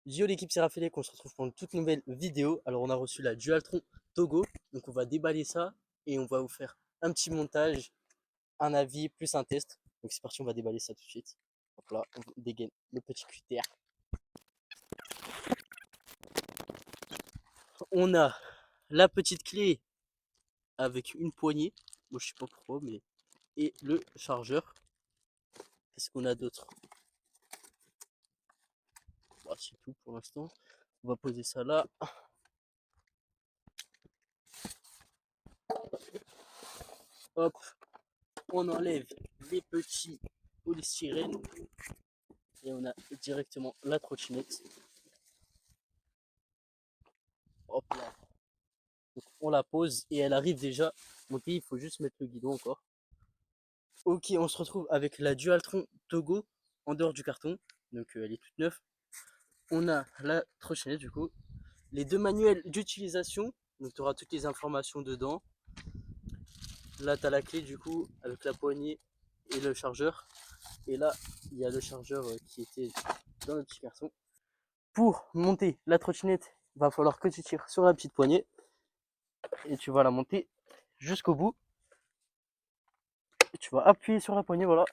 Yo l'équipe, c'est Raphaël, qu'on se retrouve pour une toute nouvelle vidéo. Alors on a reçu la Dualtron Togo, donc on va déballer ça et on va vous faire un petit montage, un avis plus un test. Donc c'est parti, on va déballer ça tout de suite. Donc là, on dégaine le petit cutter. On a la petite clé avec une poignée, moi je sais pas pourquoi, mais et le chargeur. Qu'est-ce qu'on a d'autre? Bah, c'est tout pour l'instant. On va poser ça là. Hop, on enlève les petits polystyrène et on a directement la trottinette. Hop là. Donc on la pose et elle arrive déjà montée. Il faut juste mettre le guidon encore. Ok, on se retrouve avec la Dualtron Togo en dehors du carton. Donc elle est toute neuve. On a la trottinette du coup. Les deux manuels d'utilisation. Donc tu auras toutes les informations dedans. Là tu as la clé du coup avec la poignée et le chargeur. Et là il y a le chargeur qui était dans le petit carton. Pour monter la trottinette, il va falloir que tu tires sur la petite poignée. Et tu vas la monter jusqu'au bout. Et tu vas appuyer sur la poignée, voilà.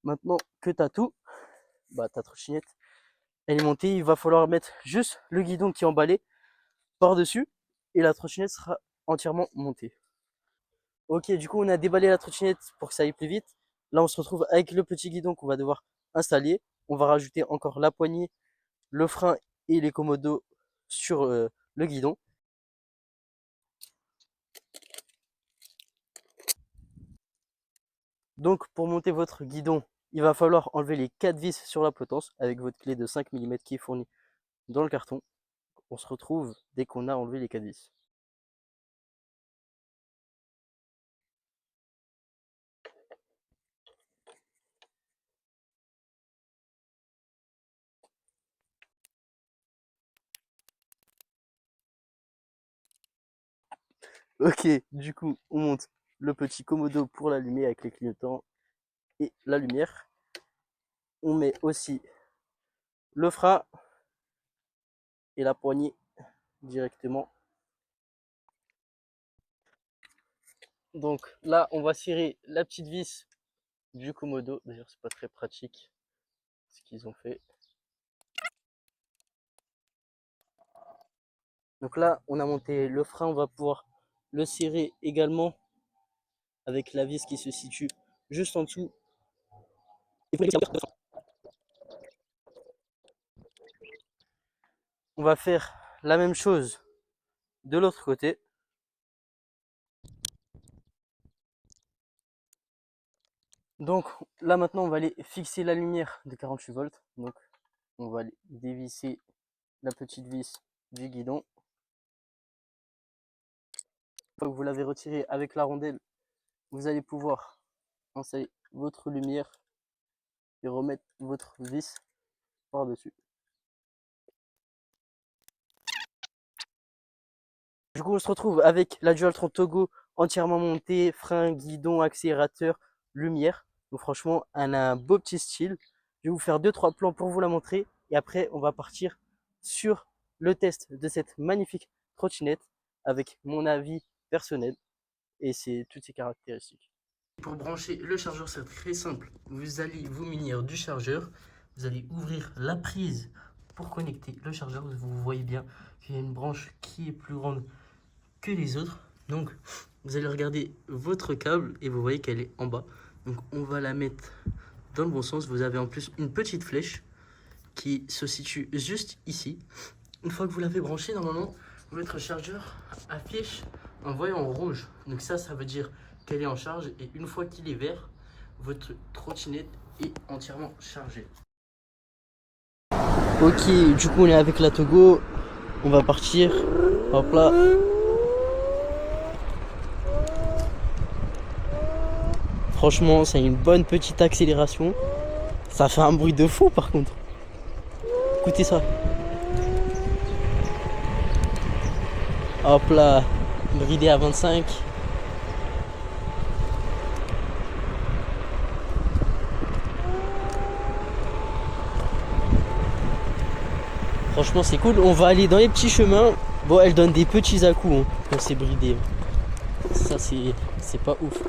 Maintenant que tu as tout, bah ta trottinette, elle est montée. Il va falloir mettre juste le guidon qui est emballé par-dessus. Et la trottinette sera entièrement montée. Ok, du coup, on a déballé la trottinette pour que ça aille plus vite. Là, on se retrouve avec le petit guidon qu'on va devoir installer. On va rajouter encore la poignée, le frein et les commodos sur le guidon. Donc pour monter votre guidon, il va falloir enlever les 4 vis sur la potence avec votre clé de 5 mm qui est fournie dans le carton. On se retrouve dès qu'on a enlevé les 4 vis. Ok, du coup on monte le petit commodo pour l'allumer avec les clignotants et la lumière. On met aussi le frein et la poignée directement. Donc là on va serrer la petite vis du commodo. D'ailleurs c'est pas très pratique ce qu'ils ont fait. Donc là on a monté le frein, on va pouvoir le serrer également avec la vis qui se situe juste en dessous. On va faire la même chose de l'autre côté. Donc là maintenant on va aller fixer la lumière de 48 volts. Donc on va aller dévisser la petite vis du guidon. Une fois que vous l'avez retiré avec la rondelle, vous allez pouvoir installer votre lumière et remettre votre vis par-dessus. Du coup on se retrouve avec la Dualtron Togo entièrement montée, frein, guidon, accélérateur, lumière. Donc franchement elle a un beau petit style. Je vais vous faire 2-3 plans pour vous la montrer et après on va partir sur le test de cette magnifique trottinette avec mon avis personnel et c'est toutes ses caractéristiques. Pour brancher le chargeur, c'est très simple. Vous allez vous munir du chargeur, vous allez ouvrir la prise pour connecter le chargeur. Vous voyez bien qu'il y a une branche qui est plus grande que les autres. Donc vous allez regarder votre câble et vous voyez qu'elle est en bas. Donc on va la mettre dans le bon sens. Vous avez en plus une petite flèche qui se situe juste ici. Une fois que vous l'avez branché, normalement votre chargeur affiche un voyant rouge. Donc ça veut dire qu'elle est en charge et une fois qu'il est vert, votre trottinette est entièrement chargée. Ok, du coup on est avec la Togo, on va partir. Hop là. Franchement, ça a une bonne petite accélération. Ça fait un bruit de fou par contre. Écoutez ça. Hop là, bridé à 25. Franchement c'est cool. On va aller dans les petits chemins. Bon, elle donne des petits à-coups hein, quand c'est bridé. Ça c'est pas ouf.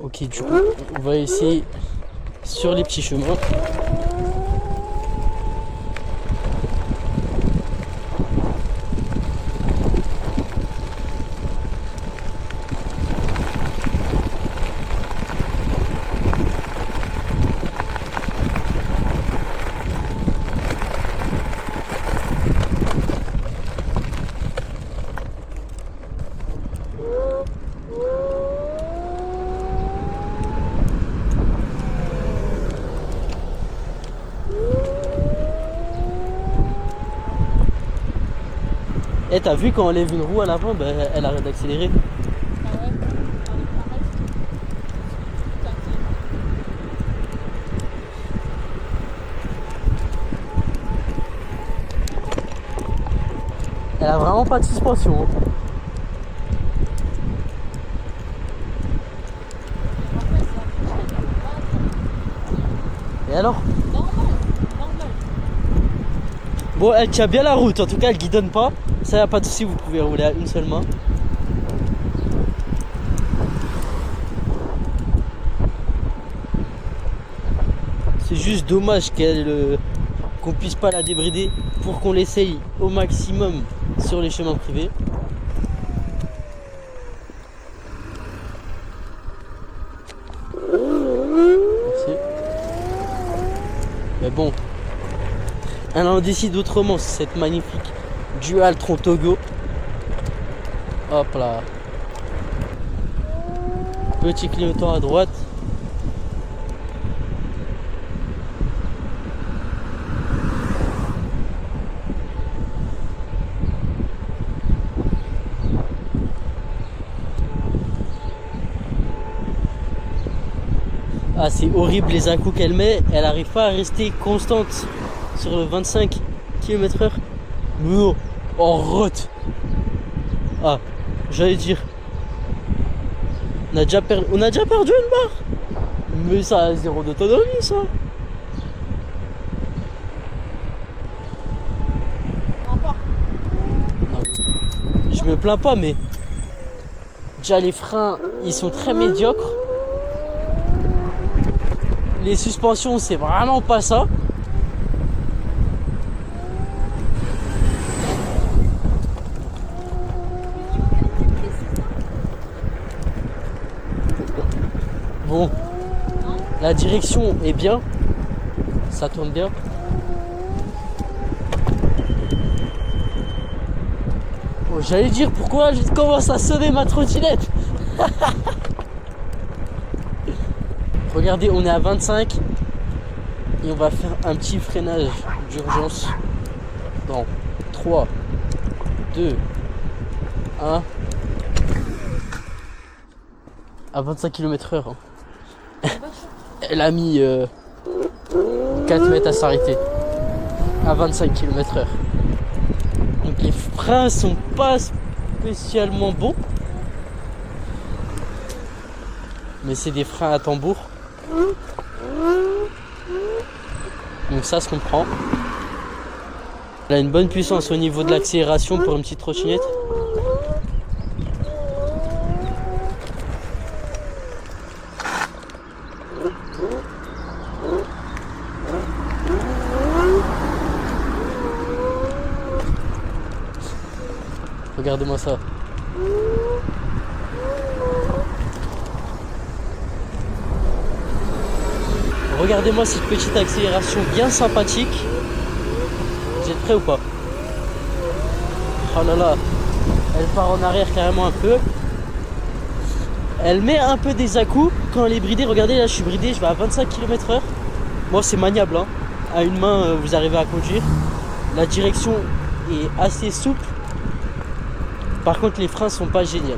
Ok, du coup on va essayer sur les petits chemins. Et t'as vu quand on lève une roue à l'avant, bah, elle arrête d'accélérer. Ah ouais, Elle a vraiment pas de suspension. Hein. Et alors? normal. Bon, elle tient bien la route, en tout cas elle guidonne pas. Ça y a pas de souci, vous pouvez rouler à une seule main. C'est juste dommage qu'on puisse pas la débrider pour qu'on l'essaye au maximum sur les chemins privés. Merci. Mais bon, elle en décide autrement, cette magnifique Dualtron Togo. Hop là. Petit clignotant à droite. Ah, c'est horrible les à-coups qu'elle met. Elle n'arrive pas à rester constante sur le 25 km/h. Non, en route. Ah, j'allais dire. On a déjà perdu une barre. Mais ça a 0 d'autonomie, ça. Non, je me plains pas, mais déjà les freins, ils sont très médiocres. Les suspensions, c'est vraiment pas ça. Bon, la direction est bien. Ça tourne bien. Bon, j'allais dire pourquoi je commence à sonner ma trottinette. Regardez, on est à 25 et on va faire un petit freinage d'urgence dans 3, 2, 1. À 25 km/h. Elle a mis 4 mètres à s'arrêter. À 25 km/h. Donc les freins sont pas spécialement bons. Mais c'est des freins à tambour. Donc ça se comprend. Elle a une bonne puissance au niveau de l'accélération pour une petite trottinette. Regardez-moi ça. Regardez-moi cette petite accélération bien sympathique. Vous êtes prêts ou pas? Oh là là, elle part en arrière carrément un peu. Elle met un peu des à-coups quand elle est bridée. Regardez, là je suis bridé, je vais à 25 km/h. Moi c'est maniable, hein. À une main vous arrivez à conduire. La direction est assez souple. Par contre les freins sont pas géniaux.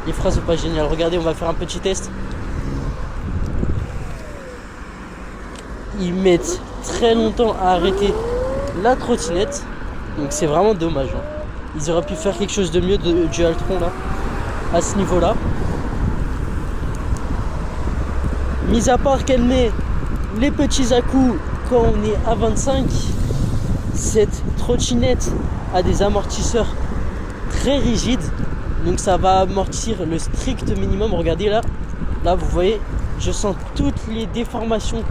Les freins sont pas géniaux. Regardez, on va faire un petit test. Ils mettent très longtemps à arrêter la trottinette. Donc c'est vraiment dommage. Hein. Ils auraient pu faire quelque chose de mieux du Dualtron là, à ce niveau là. Mis à part qu'elle met les petits à-coups quand on est à 25. Cette trottinette a des amortisseurs très rigides, donc ça va amortir le strict minimum. Regardez là vous voyez, je sens toutes les déformations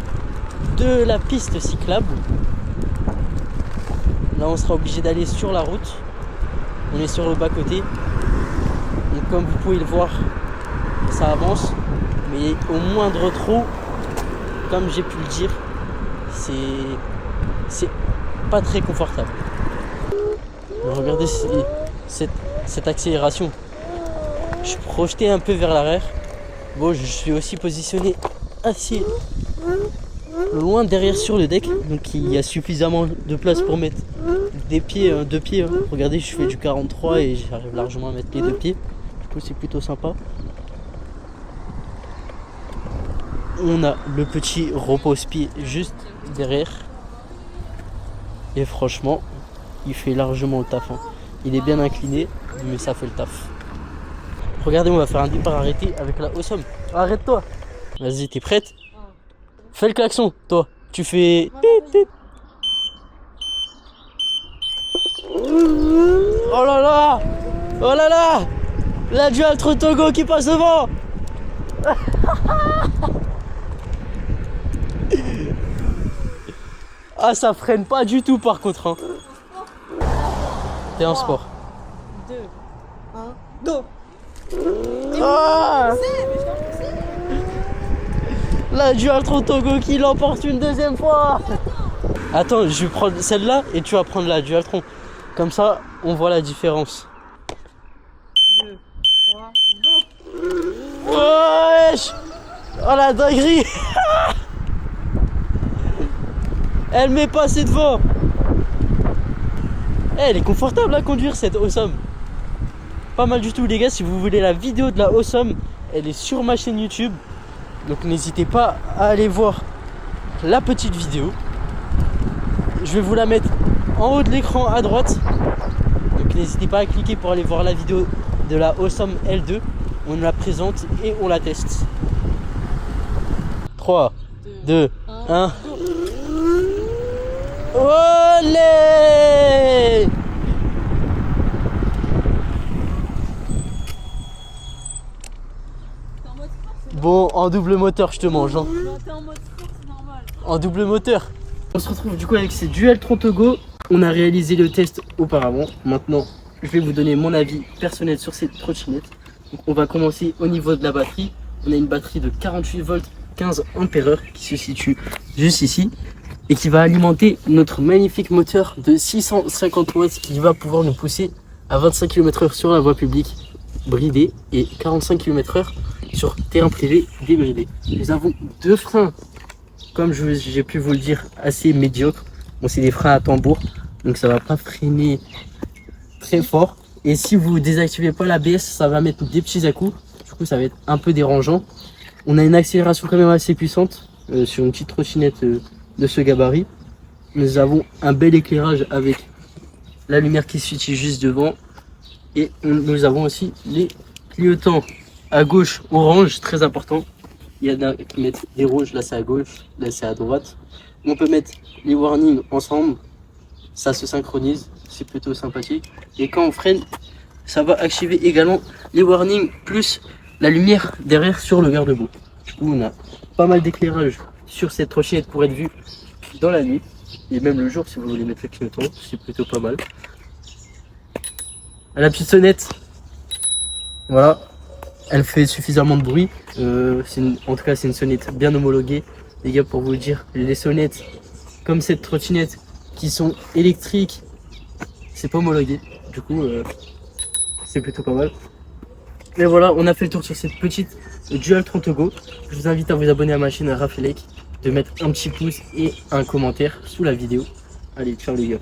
de la piste cyclable. Là on sera obligé d'aller sur la route, on est sur le bas côté, donc comme vous pouvez le voir, ça avance, mais au moindre trou, comme j'ai pu le dire, c'est pas très confortable. Regardez cette accélération. Je suis projeté un peu vers l'arrière. Bon, je suis aussi positionné assez loin derrière sur le deck, donc il y a suffisamment de place pour mettre des pieds, deux pieds. Regardez, je fais du 43 et j'arrive largement à mettre les deux pieds. Du coup, c'est plutôt sympa. On a le petit repose-pied juste derrière. Et franchement, il fait largement le taf. Il est bien incliné, mais ça fait le taf. Regardez, on va faire un départ arrêté avec la Awesome. Arrête-toi. Vas-y, t'es prête? Fais le klaxon, toi. Tu fais... Oh là là! Oh là là! La Dualtron Togo qui passe devant! Ah, ça freine pas du tout par contre. Hein. T'es en sport. 2, 1, go! Ah, la Dualtron Togo qui l'emporte une deuxième fois. Attends, je vais prendre celle-là et tu vas prendre la Dualtron. Comme ça, on voit la différence. 2, 3, go! Wesh! Oh la dinguerie! Elle m'est passée devant. Elle est confortable à conduire cette Awesome. Pas mal du tout les gars, si vous voulez la vidéo de la Awesome, elle est sur ma chaîne YouTube. Donc n'hésitez pas à aller voir la petite vidéo. Je vais vous la mettre en haut de l'écran à droite. Donc n'hésitez pas à cliquer pour aller voir la vidéo de la Awesome L2. On la présente et on la teste. 3, 2, 1. Olé! Bon, en double moteur, je te mange. Hein. Non, t'es en mode sport, c'est normal. En double moteur. On se retrouve du coup avec ces Dualtron Togo. On a réalisé le test auparavant. Maintenant, je vais vous donner mon avis personnel sur cette trottinette. Donc, on va commencer au niveau de la batterie. On a une batterie de 48 volts, 15 ampères qui se situe juste ici. Et qui va alimenter notre magnifique moteur de 650 watts qui va pouvoir nous pousser à 25 km/h sur la voie publique bridée et 45 km/h sur terrain privé débridé. Nous avons deux freins, comme j'ai pu vous le dire, assez médiocres. Bon, c'est des freins à tambour, donc ça va pas freiner très fort. Et si vous désactivez pas l'ABS, ça va mettre des petits à-coups. Du coup, ça va être un peu dérangeant. On a une accélération quand même assez puissante sur une petite trottinette de ce gabarit. Nous avons un bel éclairage avec la lumière qui se situe juste devant. Et nous avons aussi les clignotants à gauche orange, très important. Il y en a qui mettent des rouges, là c'est à gauche, là c'est à droite. On peut mettre les warnings ensemble, ça se synchronise, c'est plutôt sympathique. Et quand on freine, ça va activer également les warnings plus la lumière derrière sur le garde-boue. Du coup, on a pas mal d'éclairage sur cette trottinette pour être vue dans la nuit et même le jour si vous voulez mettre le clignotant, c'est plutôt pas mal. À la petite sonnette, voilà, elle fait suffisamment de bruit. En tout cas, c'est une sonnette bien homologuée. Les gars, pour vous dire, les sonnettes comme cette trottinette qui sont électriques, c'est pas homologué. Du coup, c'est plutôt pas mal. Et voilà, on a fait le tour sur cette petite Dualtron Togo. Je vous invite à vous abonner à ma chaîne Rafelec, de mettre un petit pouce et un commentaire sous la vidéo. Allez, ciao les gars.